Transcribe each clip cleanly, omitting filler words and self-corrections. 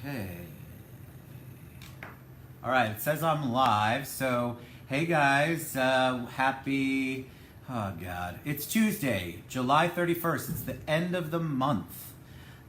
Okay. All right, it says I'm live, so hey guys, happy, oh God, it's Tuesday, July 31st. It's the end of the month.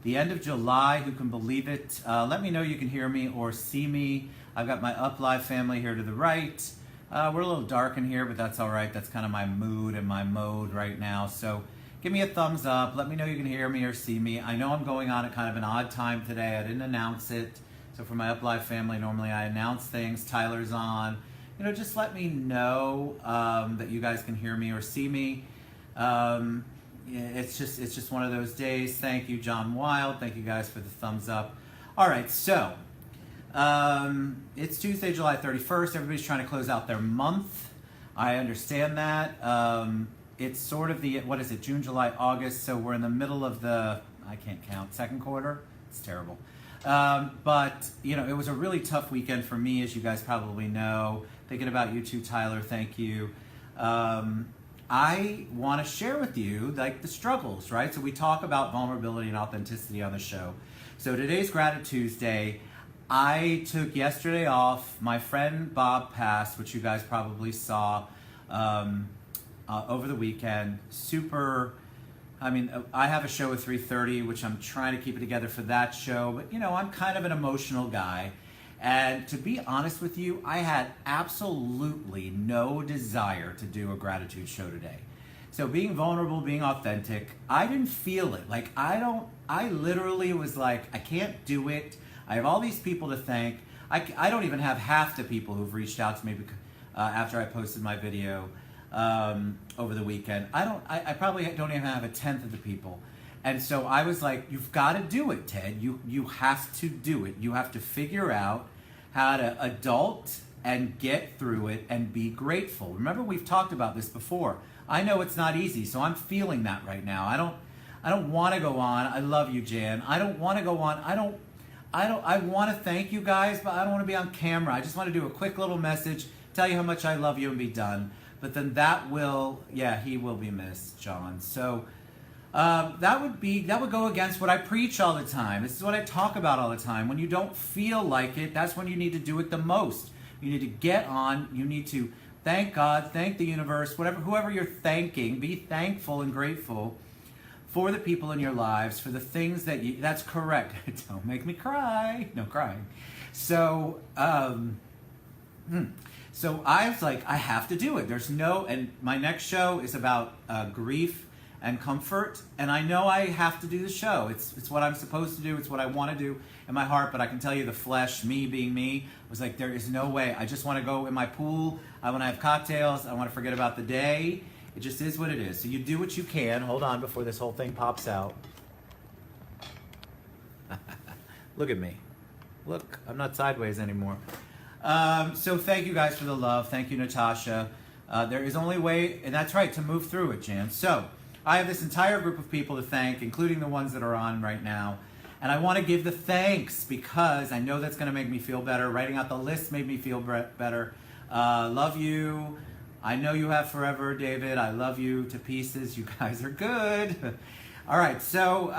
The end of July, who can believe it? Let me know you can hear me or see me. I've got my Up Live family here to the right. We're a little dark in here, but that's all right. That's kind of my mood and my mode right now. So give me a thumbs up. Let me know you can hear me or see me. I know I'm going on at kind of an odd time today. I didn't announce it. So for my Up Live family, normally I announce things. Tyler's on. You know, just let me know that you guys can hear me or see me. It's just one of those days. Thank you, John Wild. Thank you guys for the thumbs up. All right, so it's Tuesday, July 31st. Everybody's trying to close out their month. I understand that. It's sort of the, what is it, June, July, August. So we're in the middle of the, I can't count, second quarter. It's terrible. But, you know, it was a really tough weekend for me, as you guys probably know. Thinking about you too, Tyler. Thank you. I want to share with you, like, the struggles, right? So we talk about vulnerability and authenticity on the show. So today's GratiTUESDAY. I took yesterday off. My friend Bob passed, which you guys probably saw over the weekend. Super, I mean, I have a show at 3:30, which I'm trying to keep it together for that show. But, you know, I'm kind of an emotional guy. And to be honest with you, I had absolutely no desire to do a gratitude show today. So being vulnerable, being authentic, I didn't feel it. Like, I literally was like, I can't do it. I have all these people to thank. I don't even have half the people who've reached out to me after I posted my video over the weekend. I probably don't even have a tenth of the people. And so I was like, you've got to do it, Ted. You have to do it. You have to figure out how to adult and get through it and be grateful. Remember, we've talked about this before. I know it's not easy, so I'm feeling that right now. I don't want to go on. I love you, Jan. I don't want to go on. I want to thank you guys, but I don't want to be on camera. I just want to do a quick little message, tell you how much I love you and be done. But then that will, yeah, he will be missed, John. So that would go against what I preach all the time. This is what I talk about all the time. When you don't feel like it, that's when you need to do it the most. You need to get on. You need to thank God, thank the universe, whoever you're thanking. Be thankful and grateful for the people in your lives, for the things that you, that's correct. Don't make me cry. No crying. So, so I was like, I have to do it. And my next show is about grief and comfort, and I know I have to do the show. It's what I'm supposed to do. It's what I want to do in my heart, but I can tell you the flesh, me being me, was like, there is no way. I just want to go in my pool. I want to have cocktails. I want to forget about the day. It just is what it is. So you do what you can. Hold on before this whole thing pops out. Look at me. Look, I'm not sideways anymore. So thank you guys for the love. Thank you, Natasha. There is only way, and that's right, to move through it, Jan. So I have this entire group of people to thank, including the ones that are on right now. And I want to give the thanks because I know that's going to make me feel better. Writing out the list made me feel better. Love you. I know you have forever, David. I love you to pieces. You guys are good. All right, so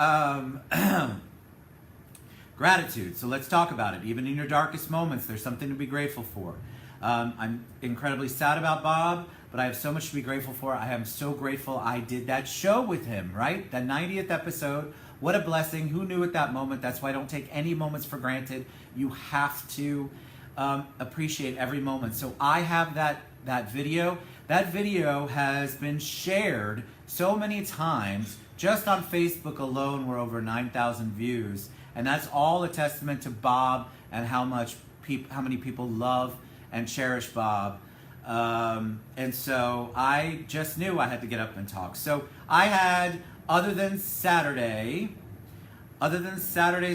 gratitude. So let's talk about it. Even in your darkest moments, there's something to be grateful for. I'm incredibly sad about Bob, but I have so much to be grateful for. I am so grateful I did that show with him, right? The 90th episode. What a blessing. Who knew at that moment? That's why I don't take any moments for granted. You have to appreciate every moment. So I have that video. That video has been shared so many times. Just on Facebook alone, we're over 9,000 views. And that's all a testament to Bob and how many people love and cherish Bob. And so I just knew I had to get up and talk. So I had, other than Saturday,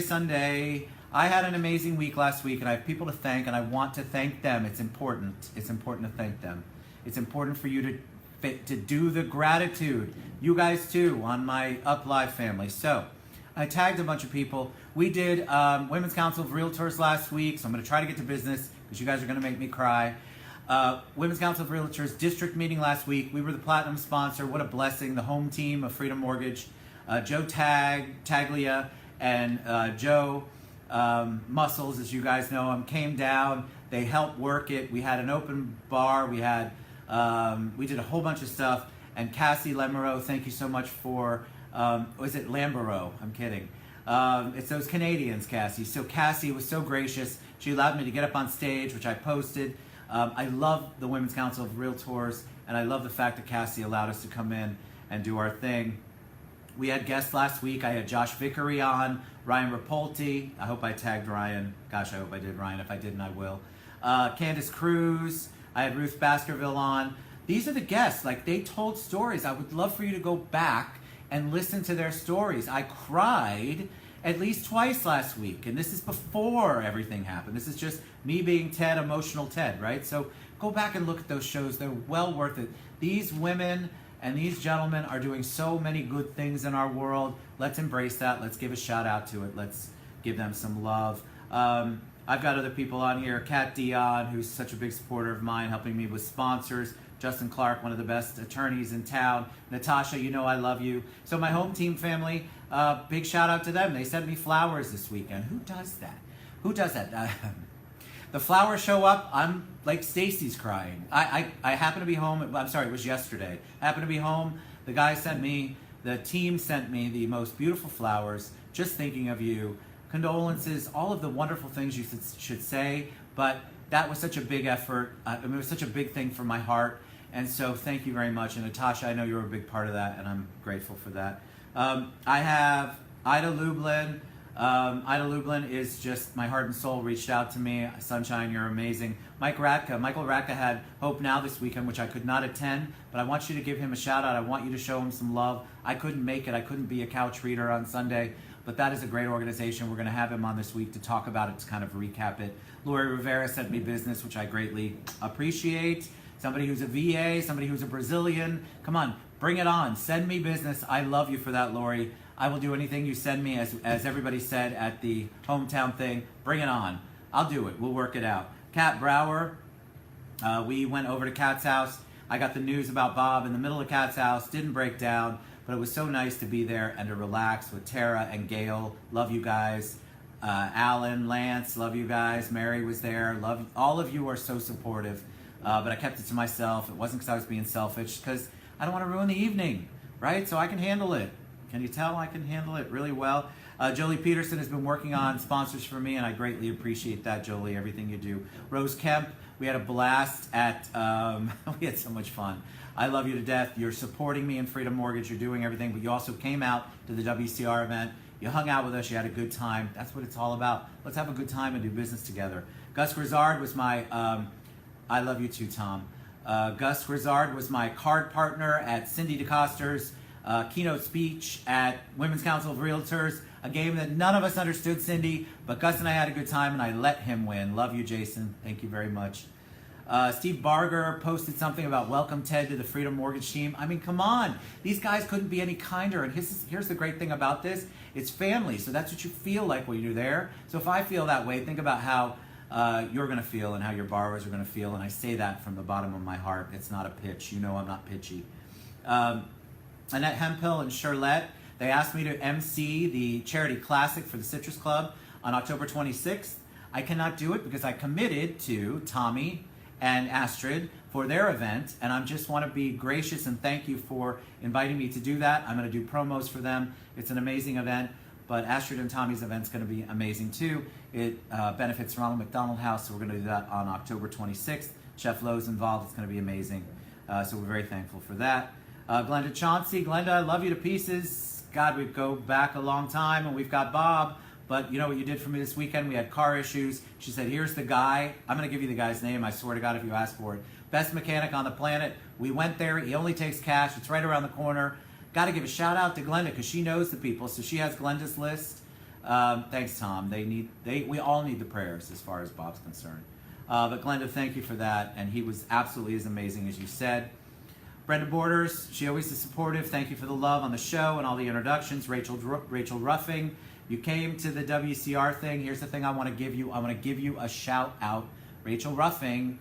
Sunday, I had an amazing week last week, and I have people to thank, and I want to thank them. It's important. It's important to thank them. It's important for you to do the gratitude. You guys too, on my Up Live family. So I tagged a bunch of people. We did Women's Council of Realtors last week, so I'm going to try to get to business because you guys are going to make me cry. Women's Council of Realtors district meeting last week. We were the platinum sponsor. What a blessing. The home team of Freedom Mortgage, Joe Taglia and Joe muscles, as you guys know them, came down. They helped work it. We had an open bar. We did a whole bunch of stuff. And Cassie Lamoureux, thank you so much for, was it Lamoureux? I'm kidding. It's those Canadians, Cassie. So Cassie was so gracious. She allowed me to get up on stage, which I posted. I love the Women's Council of Realtors, and I love the fact that Cassie allowed us to come in and do our thing. We had guests last week. I had Josh Vickery on, Ryan Rapolti. I hope I tagged Ryan. Gosh, I hope I did, Ryan. If I didn't, I will. Candice Cruz. I had Ruth Baskerville on. These are the guests. Like, they told stories. I would love for you to go back and listen to their stories. I cried at least twice last week, and this is before everything happened. This is just me being Ted, emotional Ted, right? So go back and look at those shows. They're well worth it. These women and these gentlemen are doing so many good things in our world. Let's embrace that. Let's give a shout out to it. Let's give them some love. I've got other people on here. Dionne, who's such a big supporter of mine, helping me with sponsors. Justin Clark, one of the best attorneys in town. Natasha, you know I love you. So my home team family, big shout out to them. They sent me flowers this weekend. Who does that? Who does that? The flowers show up, I'm like Stacy's crying. I happen to be home, I'm sorry, it was yesterday. I happen to be home, the team sent me the most beautiful flowers, just thinking of you. Condolences, all of the wonderful things you should say, but that was such a big effort. It was such a big thing for my heart. And so thank you very much. And Natasha, I know you're a big part of that, and I'm grateful for that. I have Aida Lublin. Aida Lublin is just, my heart and soul reached out to me. Sunshine, you're amazing. Michael Radka had Hope Now this weekend, which I could not attend, but I want you to give him a shout out. I want you to show him some love. I couldn't make it. I couldn't be a couch reader on Sunday, but that is a great organization. We're going to have him on this week to talk about it, to kind of recap it. Lori Rivera sent me business, which I greatly appreciate. Somebody who's a VA, somebody who's a Brazilian. Come on, bring it on. Send me business. I love you for that, Lori. I will do anything you send me, as everybody said at the hometown thing. Bring it on. I'll do it. We'll work it out. Kat Brower, we went over to Kat's house. I got the news about Bob in the middle of Kat's house. Didn't break down, but it was so nice to be there and to relax with Tara and Gail. Love you guys. Alan, Lance, love you guys. Mary was there. Love all of you are so supportive. But I kept it to myself. It wasn't because I was being selfish, because I don't want to ruin the evening, right? So I can handle it. Can you tell I can handle it really well? Jolie Peterson has been working on sponsors for me, and I greatly appreciate that, Jolie, everything you do. Rose Kemp, we had a blast at, we had so much fun. I love you to death. You're supporting me in Freedom Mortgage. You're doing everything, but you also came out to the WCR event. You hung out with us. You had a good time. That's what it's all about. Let's have a good time and do business together. Gus Grizzard was my, I love you too, Tom. Gus Grizzard was my card partner at Cindy DeCoster's keynote speech at Women's Council of Realtors, a game that none of us understood, Cindy, but Gus and I had a good time, and I let him win. Love you, Jason. Thank you very much. Steve Barger posted something about welcome Ted to the Freedom Mortgage team. I mean, come on. These guys couldn't be any kinder, and here's the great thing about this. It's family, so that's what you feel like when you're there. So if I feel that way, think about how you're going to feel and how your borrowers are going to feel, and I say that from the bottom of my heart. It's not a pitch. You know I'm not pitchy. Annette Hemphill and Cherlette, they asked me to MC the charity classic for the Citrus Club on October 26th. I cannot do it because I committed to Tommy and Astryd for their event, and I just want to be gracious and thank you for inviting me to do that. I'm going to do promos for them. It's an amazing event, but Astryd and Tommy's event's going to be amazing too. It benefits Ronald McDonald House, so we're going to do that on October 26th. Chef Lowe's involved. It's going to be amazing, so we're very thankful for that. Glenda Chauncy, Glenda, I love you to pieces. God, we go back a long time, and we've got Bob. But you know what you did for me this weekend? We had car issues. She said, here's the guy. I'm going to give you the guy's name. I swear to God if you ask for it. Best mechanic on the planet. We went there. He only takes cash. It's right around the corner. Got to give a shout out to Glenda because she knows the people. So she has Glenda's list. Thanks, Tom. We all need the prayers as far as Bob's concerned. But Glenda, thank you for that. And he was absolutely as amazing as you said. Brenda Borders, she always is supportive. Thank you for the love on the show and all the introductions. Rachel Ruffing. You came to the WCR thing. Here's the thing I want to give you. I want to give you a shout out. Rachel Ruffing,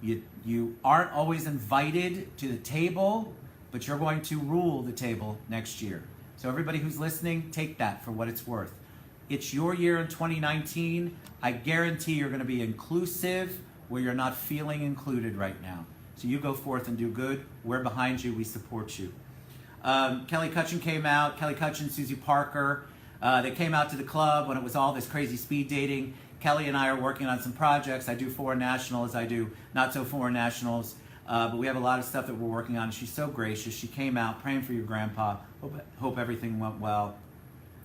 you aren't always invited to the table, but you're going to rule the table next year. So everybody who's listening, take that for what it's worth. It's your year in 2019. I guarantee you're going to be inclusive where you're not feeling included right now. So you go forth and do good. We're behind you. We support you. Kelly Cutchin came out. Kelly Cutchin, Suzy Parker. They came out to the club when it was all this crazy speed dating. Kelly and I are working on some projects. I do foreign nationals. I do not so foreign nationals. But we have a lot of stuff that we're working on. She's so gracious. She came out praying for your grandpa. Hope everything went well.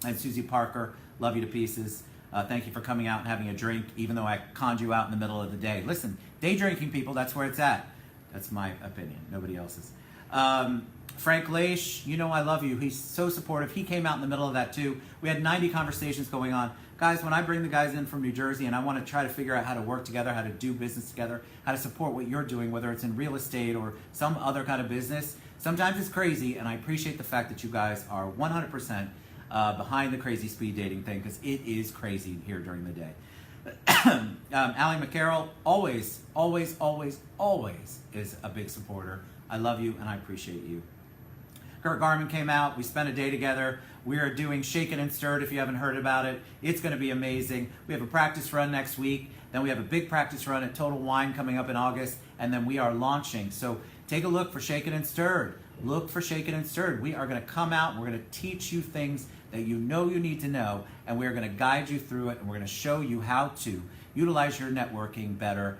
And Suzy Parker, love you to pieces. Thank you for coming out and having a drink, even though I conned you out in the middle of the day. Listen, day drinking, people, that's where it's at. That's my opinion, nobody else's. Frank Leish, you know I love you. He's so supportive. He came out in the middle of that too. We had 90 conversations going on. Guys, when I bring the guys in from New Jersey and I want to try to figure out how to work together, how to do business together, how to support what you're doing, whether it's in real estate or some other kind of business, sometimes it's crazy, and I appreciate the fact that you guys are 100% behind the crazy speed dating thing, because it is crazy here during the day. Alli MacCarroll, always, always, always, always is a big supporter. I love you and I appreciate you. Gert Garman came out. We spent a day together. We are doing Shaken and Stirred, if you haven't heard about it. It's going to be amazing. We have a practice run next week. Then we have a big practice run at Total Wine coming up in August. And then we are launching. So take a look for Shaken and Stirred. Look for Shaken and Stirred. We are going to come out and we're going to teach you things that you know you need to know. And we're going to guide you through it. And we're going to show you how to utilize your networking better,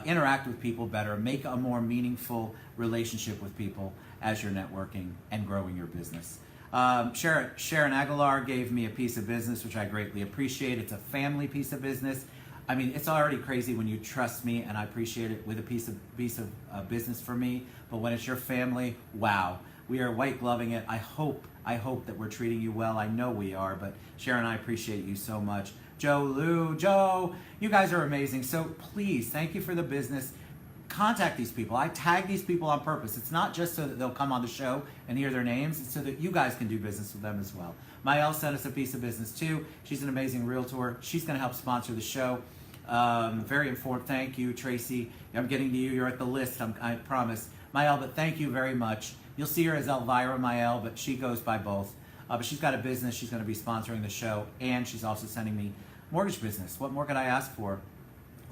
interact with people better, make a more meaningful relationship with people as you're networking and growing your business. Sharon Aguilar gave me a piece of business, which I greatly appreciate. It's a family piece of business. I mean, it's already crazy when you trust me, and I appreciate it with a piece of business for me. But when it's your family, wow, we are white gloving it. I hope that we're treating you well. I know we are, but Sharon, I appreciate you so much. Joe, you guys are amazing. So please, thank you for the business. Contact these people. I tag these people on purpose. It's not just so that they'll come on the show and hear their names. It's so that you guys can do business with them as well. Mael sent us a piece of business too. She's an amazing realtor. She's going to help sponsor the show. Very informed. Thank you, Tracy. I'm getting to you. You're at the list. I promise. Mael, but thank you very much. You'll see her as Elvira Mael, but she goes by both. But she's got a business. She's going to be sponsoring the show, and she's also sending me mortgage business. What more could I ask for?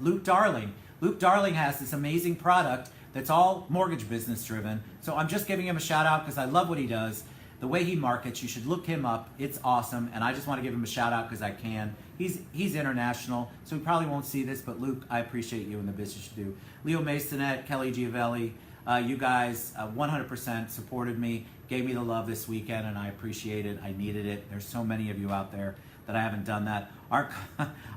Luke Darling. Luke Darling has this amazing product that's all mortgage business driven. So I'm just giving him a shout out because I love what he does. The way he markets, you should look him up. It's awesome. And I just want to give him a shout out because I can. He's international, so he probably won't see this, but Luke, I appreciate you and the business you do. Leo Masonette, Kelli Giavelli, you guys 100% supported me, gave me the love this weekend, and I appreciate it. I needed it. There's so many of you out there that I haven't done that.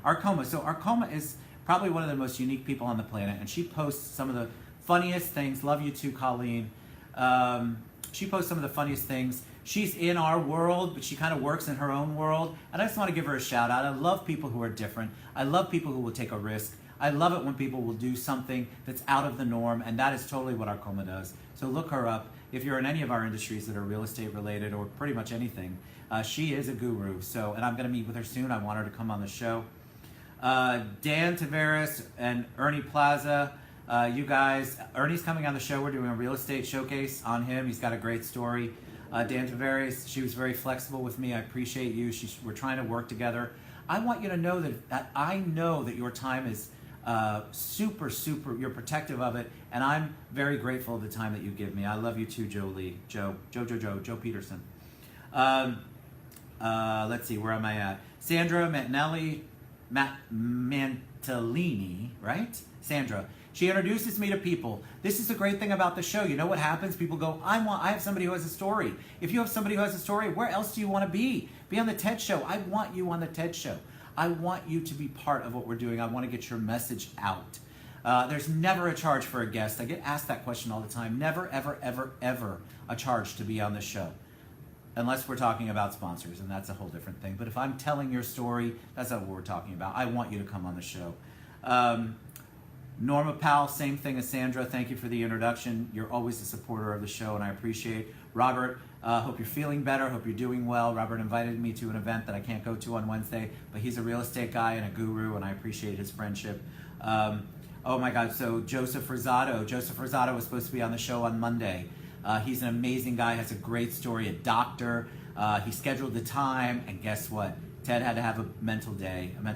Arcoma. So Arcoma is probably one of the most unique people on the planet, and she posts some of the funniest things. Love you too, Colleen. She posts some of the funniest things. She's in our world, but she kind of works in her own world, and I just want to give her a shout out. I love people who are different. I love people who will take a risk. I love it when people will do something that's out of the norm, and that is totally what Arcoma does. So look her up. If you're in any of our industries that are real estate related or pretty much anything, she is a guru. So, and I'm going to meet with her soon. I want her to come on the show. Dan Tavares and Ernie Plaza, you guys, Ernie's coming on the show. We're doing a real estate showcase on him. He's got a great story. Dan Tavares, she was very flexible with me. I appreciate you. We're trying to work together. I want you to know that I know that your time is super, you're protective of it, and I'm very grateful of the time that you give me. I love you too, Jolie, Joe Peterson. Let's see, where am I at? Sandra Mantellini, right? Sandra. She introduces me to people. This is the great thing about the show. You know what happens? People go, I have somebody who has a story. If you have somebody who has a story, where else do you want to be? Be on the TED Show. I want you on the TED Show. I want you to be part of what we're doing. I want to get your message out. There's never a charge for a guest. I get asked that question all the time. Never, ever, ever, ever a charge to be on the show. Unless we're talking about sponsors, and that's a whole different thing. But if I'm telling your story, that's not what we're talking about. I want you to come on the show. Norma Powell, same thing as Sandra. Thank you for the introduction. You're always a supporter of the show, and I appreciate. Robert, hope you're feeling better. Hope you're doing well. Robert invited me to an event that I can't go to on Wednesday, but he's a real estate guy and a guru, and I appreciate his friendship. Oh my God, so Joseph Rosado. Joseph Rosado was supposed to be on the show on Monday. He's an amazing guy, has a great story, a doctor. He scheduled the time, and guess what? Ted had to have a mental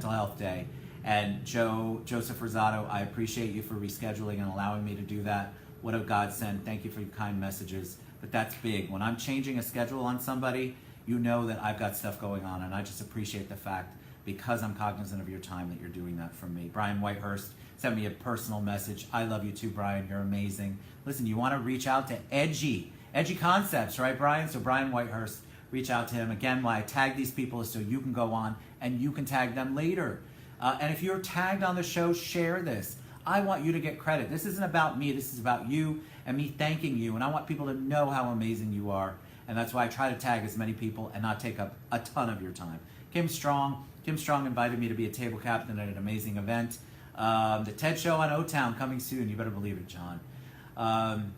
health day. And Joseph Rosado, I appreciate you for rescheduling and allowing me to do that. What a godsend. Thank you for your kind messages. But that's big. When I'm changing a schedule on somebody, you know that I've got stuff going on, and I just appreciate the fact, because I'm cognizant of your time, that you're doing that for me. Bryan Whitehurst sent me a personal message. I love you too, Bryan. You're amazing. Listen, you want to reach out to Edgy Concepts, right, Bryan? So Bryan Whitehurst, reach out to him. Again, why I tag these people is so you can go on and you can tag them later. And if you're tagged on the show, share this. I want you to get credit. This isn't about me. This is about you and me thanking you. And I want people to know how amazing you are. And that's why I try to tag as many people and not take up a ton of your time. Kim Strong invited me to be a table captain at an amazing event. The TED Show on O-Town coming soon. You better believe it, John.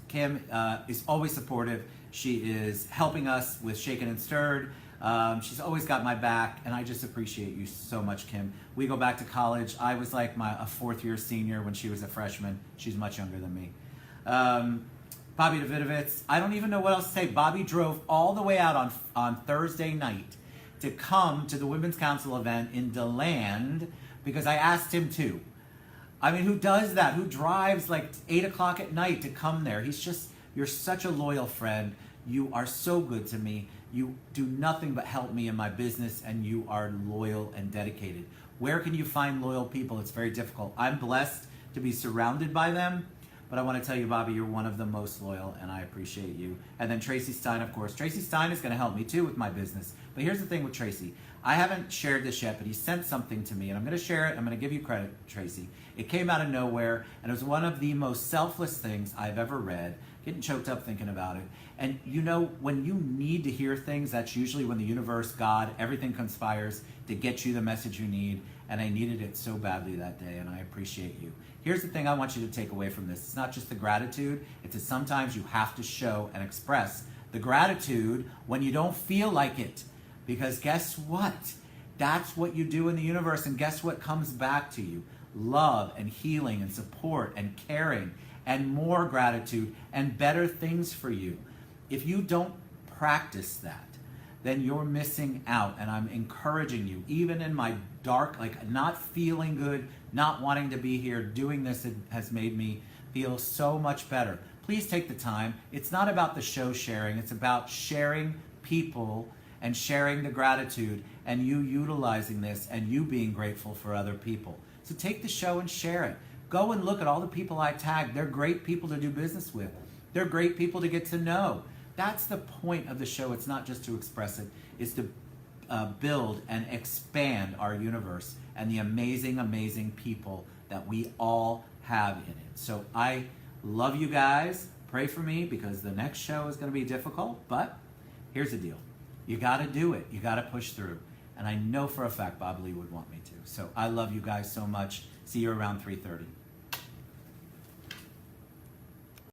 Kim is always supportive. She is helping us with Shaken and Stirred. She's always got my back, and I just appreciate you so much, Kim. We go back to college. I was like a fourth-year senior when she was a freshman. She's much younger than me. Bobby Davidovitz, I don't even know what else to say. Bobby drove all the way out on Thursday night to come to the Women's Council event in DeLand because I asked him to. I mean, who does that? Who drives like 8 o'clock at night to come there? You're such a loyal friend. You are so good to me. You do nothing but help me in my business, and you are loyal and dedicated. Where can you find loyal people? It's very difficult. I'm blessed to be surrounded by them, but I want to tell you, Bobby, you're one of the most loyal, and I appreciate you. And then Tracy Stein, of course. Tracy Stein is going to help me, too, with my business. But here's the thing with Tracy. I haven't shared this yet, but he sent something to me, and I'm going to share it. I'm going to give you credit, Tracy. It came out of nowhere, and it was one of the most selfless things I've ever read. Getting choked up thinking about it. And you know, when you need to hear things, that's usually when the universe, God, everything conspires to get you the message you need. And I needed it so badly that day, and I appreciate you. Here's the thing I want you to take away from this. It's not just the gratitude. It's that sometimes you have to show and express the gratitude when you don't feel like it. Because guess what? That's what you do in the universe, and guess what comes back to you? Love and healing and support and caring and more gratitude and better things for you. If you don't practice that, then you're missing out. And I'm encouraging you, even in my dark, like not feeling good, not wanting to be here, doing this has made me feel so much better. Please take the time. It's not about the show sharing. It's about sharing people and sharing the gratitude and you utilizing this and you being grateful for other people. So take the show and share it. Go and look at all the people I tagged. They're great people to do business with. They're great people to get to know. That's the point of the show. It's not just to express it. It's to build and expand our universe and the amazing, amazing people that we all have in it. So I love you guys. Pray for me because the next show is going to be difficult. But here's the deal. You got to do it. You got to push through. And I know for a fact Bob Lee would want me to. So I love you guys so much. See you around 3:30.